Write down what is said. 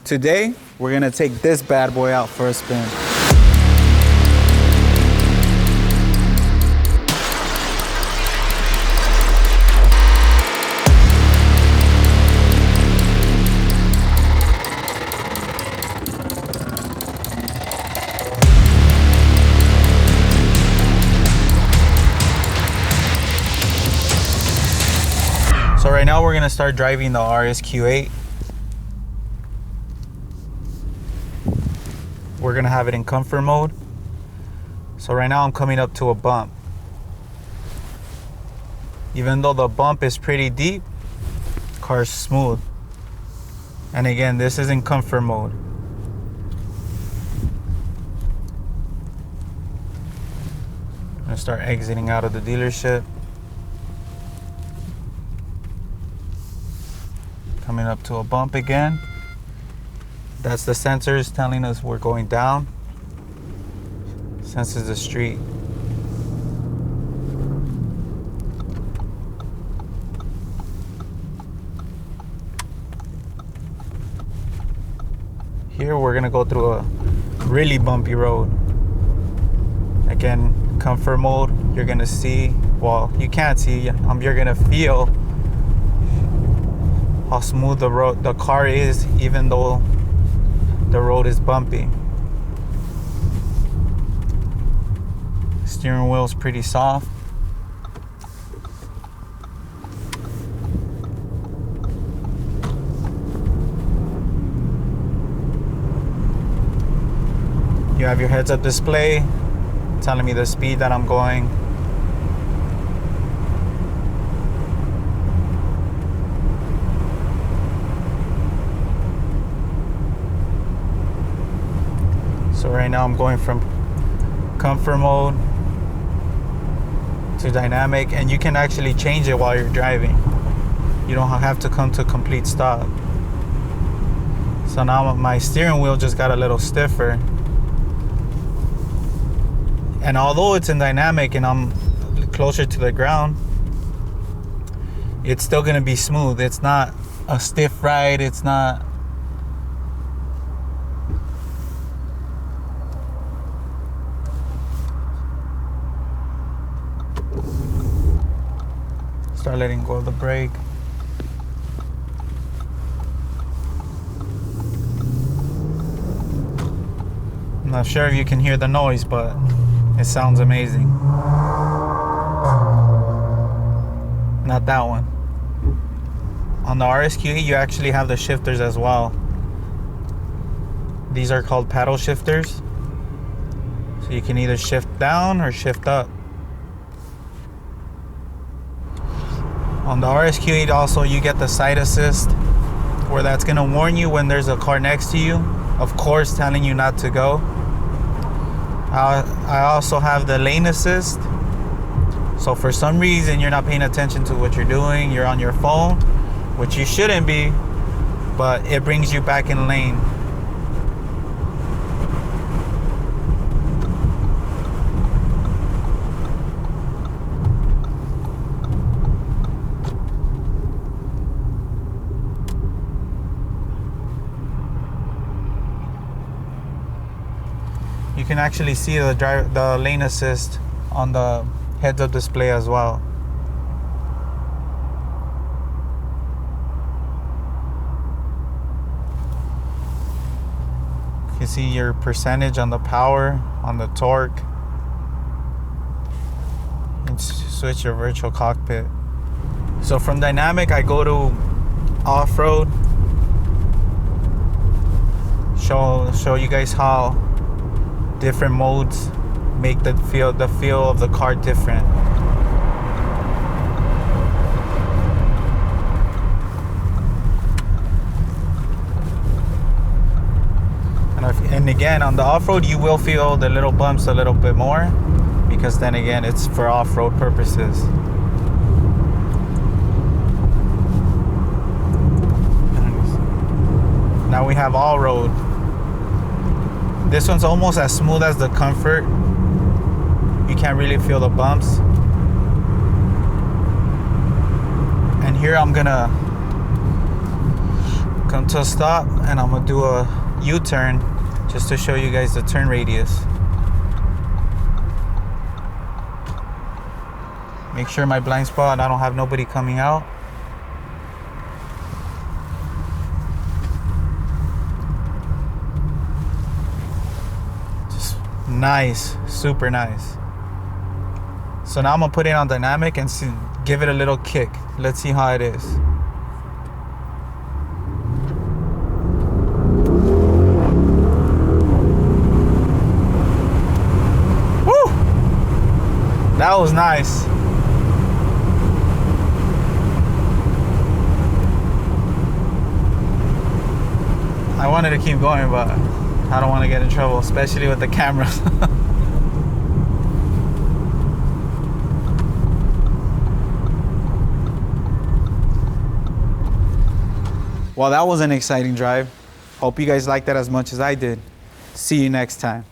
Today, we're gonna take this bad boy out for a spin. So right now we're gonna start driving the RS Q8. We're gonna have it in comfort mode. So right now I'm coming up to a bump. Even though the bump is pretty deep, car's smooth. And again, this is in comfort mode. I'm gonna start exiting out of the dealership. Coming up to a bump again. That's the sensors telling us we're going down. Senses the street. Here we're gonna go through a really bumpy road. Again, comfort mode. You're gonna see, well, you can't see, you're gonna feel how smooth the car is, even though the road is bumpy. Steering wheel's pretty soft. You have your heads-up display telling me the speed that I'm going. So right now I'm going from comfort mode to dynamic, and you can actually change it while you're driving. You don't have to come to a complete stop. So now my steering wheel just got a little stiffer. And although it's in dynamic and I'm closer to the ground, it's still gonna be smooth. It's not a stiff ride, it's not. Start letting go of the brake. I'm not sure if you can hear the noise, but it sounds amazing. Not that one. On the RS Q8, you actually have the shifters as well. These are called paddle shifters. So you can either shift down or shift up. On the RS Q8 also, you get the side assist, where that's gonna warn you when there's a car next to you, of course telling you not to go. I also have the lane assist. So for some reason you're not paying attention to what you're doing, you're on your phone, which you shouldn't be, but it brings you back in lane. You can actually see the lane assist on the heads-up display as well. You can see your percentage on the power, on the torque. And switch your virtual cockpit. So from dynamic, I go to off-road. Show you guys how different modes make the feel of the car different. And again, on the off-road, you will feel the little bumps a little bit more, because then again, it's for off-road purposes. Now we have all-road. This one's almost as smooth as the comfort. You can't really feel the bumps. And here I'm gonna Come to a stop, and I'm gonna do a U-turn just to show you guys the turn radius. Make sure my blind spot, I don't have nobody coming out. Just nice, super nice. So now I'm gonna put it on dynamic and see, give it a little kick. Let's see how it is. Woo! That was nice. I wanted to keep going, but I don't want to get in trouble, especially with the camera. Well, that was an exciting drive. Hope you guys liked that as much as I did. See you next time.